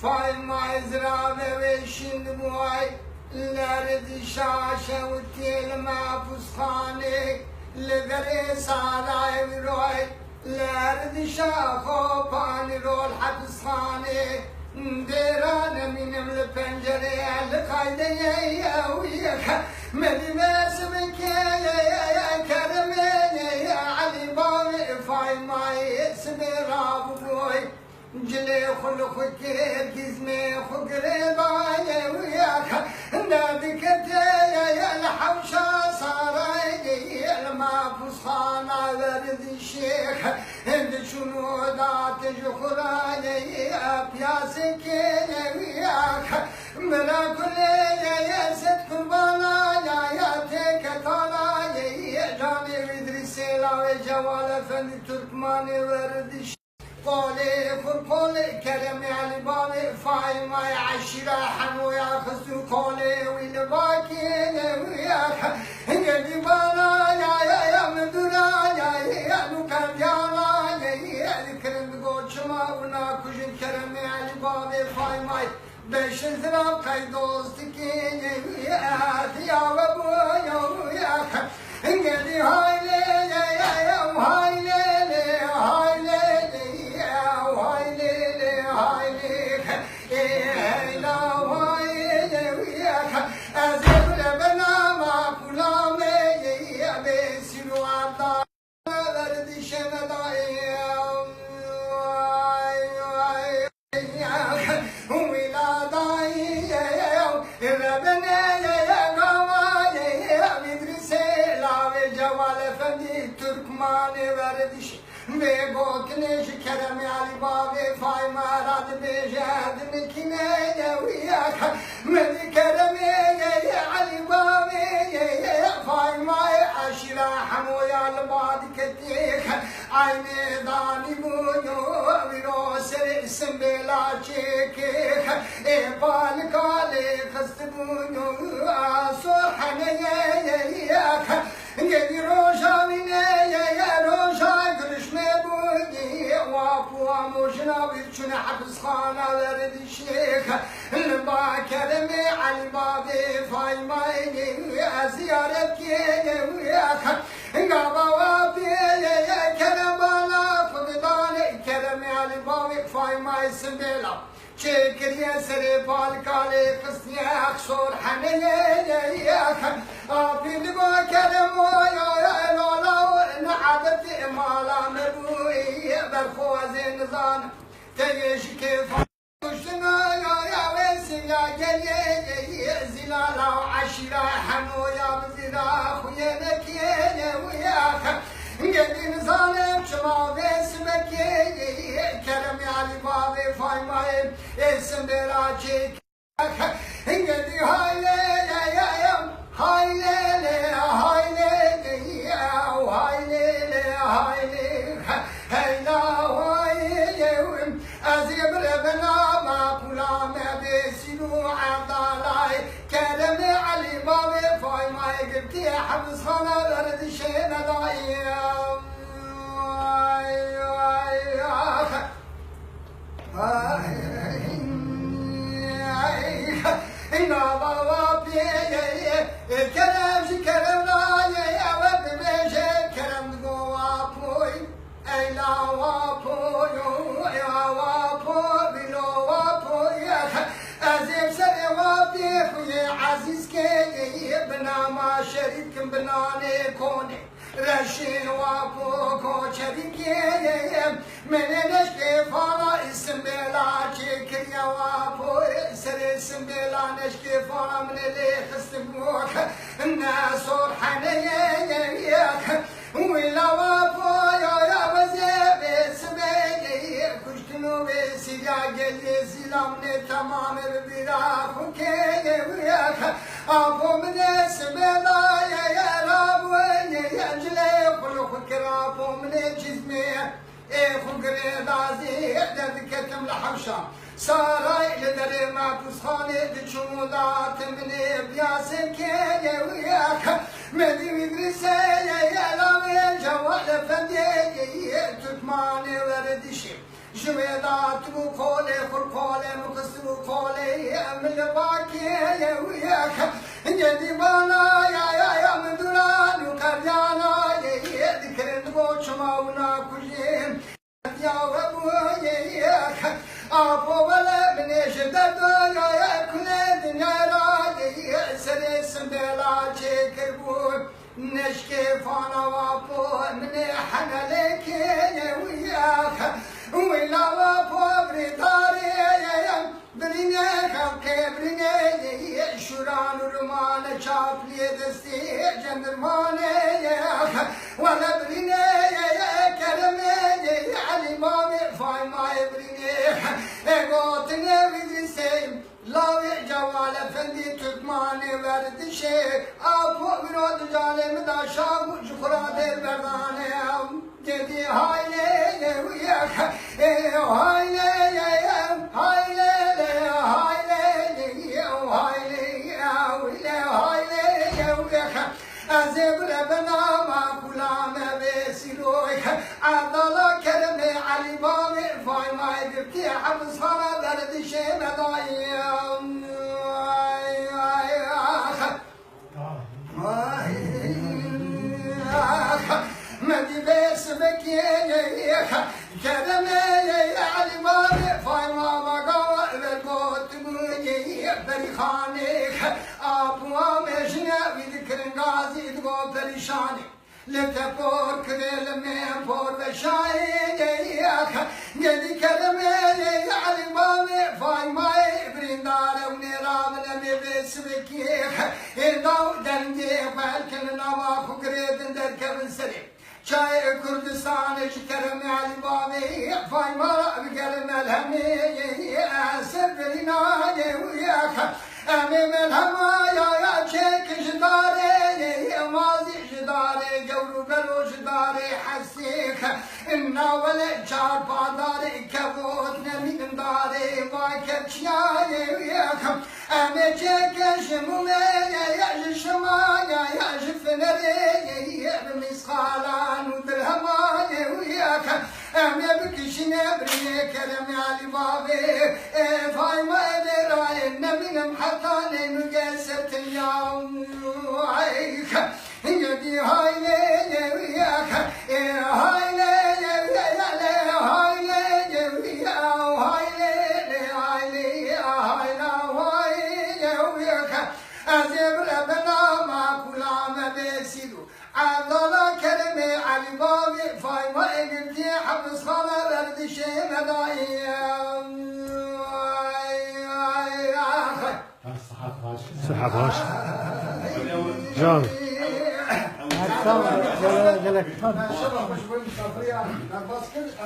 فايما زرابة وشند بواي لرد شاشة وتيل ما فسخاني لذري ساراي وروي لرد شاخو باني رول حبسخاني ديران من البنجرة لقايدة يا وياك مدي باسمك يا كرمي يا علي بابي فايما اسمي رابوي جلي خلقك كزمي خقربا يا وياك نادكت يا الحوشة صاراي المافوس خانا ورد الشيخ هند شنو دات جخراني بياسك يا وياك ملا كل يا ست قربانا يا تكتانا يا جاني ودرسي لا جوال فن تركماني ورد الشيخ قولي فرقولي كرمي علي بالي فاي ما عشرة حنو يا خسو قولي ويلباكي وياك قلبي بالا يا مدونا يا نوكر يالا يا ذكرن بقوشما وناكوشن كرمي علي بالي فاي ما beş zira kaydozduk ya babuya uyak geli haylele ya haylele haylele ya haylele haylele la haylele uyak azebule bana ma kulame ya besiru Allah verdi şemeda Türkmani verdiş ve bokneş kerem ali babi fay marad bejad mikine yawiyak medi kerem ali babi fay may aşira hamu yal badiketik aynı dani buyu viro ser bela çekik bal kale kast buyu sorhane yak gedi roşavine ya roşa gülüşme bugi vapu amoşna birçün hapishana verdi şeyh lba keremi ali babi faymayni ziyaret kene yak gaba vapi ya keremana fudane keremi ali babi faymay sibela çekiriye seri balkale kısniye aksor haneye yak afili ba kerem ya lola na'adati mala mebu'i berkhwazin nizan teyeş kef kuşna ya vesin ya geliye zilala aşira hanu ya zira khuyenek yene uyak gelin zalim çıma vesmek kerem ali babi faymayım esim beracik gedi haylele ya haylele haylele ya haylele haylele heyla haylele azibr bena ma kula medesilu adalay kerem ali babi faymayım gibti habsana verdi şeyne dayım İna baba piye kerem kerem la ya ve beje kerem goa poy eyla wa poy ya wa poy bilo wa poy azim sere wa piye aziz ke bna ma şerik bna ne kone رشین و پوکو چریکیم من نشکی فالا اسم بلا چکریا و پوی سر اسم بلا نشکی فالا من لی خست بوک ناسور حنیک ویلا و پوی یا وزیب اسم کشتنو به سیا گلی زیلام نه تمام بیرا خوکی ویک آبو من اسم بلا یا رابوی انجلي خلق كرابو من جزمي خقري دازي درد كتم لحوشا ساراي لدري ما تسخاني بجمودات من بياسم كيني وياك مدي مدرسة يا لاوي الجوال فندي تتماني وردشي جويدات وقولي خرقولي مقصر وقولي من الباكي يا وياك جدي بانا يا من دولان وكريانا يا ذكر البوش مونا كجيم يا ابو ياك ابو ولا من شدد يا كل الدنيا يا سلس بلا شكربون نشكي فانا وابو من حنلك يا وياك ولا وابو بريطاري يا برينك كبريني شوران رمان شافلي دستي جندرماني ولا بريني كرمي علي مامي فاي ماي بريني قوتني ويزيسي لاوي جوال فندي تكماني ورد شيء ابو برود جالي مدا شاب شخرا دل برداني جدي هايلي وياك هايلي أزبر بنا ما كلام بسيروي عضلا كرمي علي بامي فاي ما يبكي حبس خلا درد شيء مداي مدي بس بكي كرمي علي بامي فاي ما بقوا بالقوت بريخانك أبوا مجنا بذكر غازي تقو بريشانك لتفور كذل من فور بشاي جدي كلمة علي بامي فاي ماي بريندار ونرام لمي بسبكي إنداو دنجي بالكن نوا فكرة در كبن سري شاي كردستان شكرم علي بامي فاي ما بقلم الهمي أسر برينا وياك أمي من هوايا شيك جداري ماضي جداري جورو قلو جداري حسيك إنا ولا جار باداري كبوت نمين داري ما كبشياي وياك أمي شيك جمومي يا جشمايا يا جفنري بمسخالان ودرهماني وياك أمي بكشني بري كرمي علي بابي فاي ما دراي نمين محطاني مقاسة اليوم وعيك يدي هايلي وياك هايلي أزبر بنا ما كلام بسيدو عضلا كرمي علي بابي فاي ما قلتي حبس خلا برد شيء مداي صحة باش جان شباب مش بنت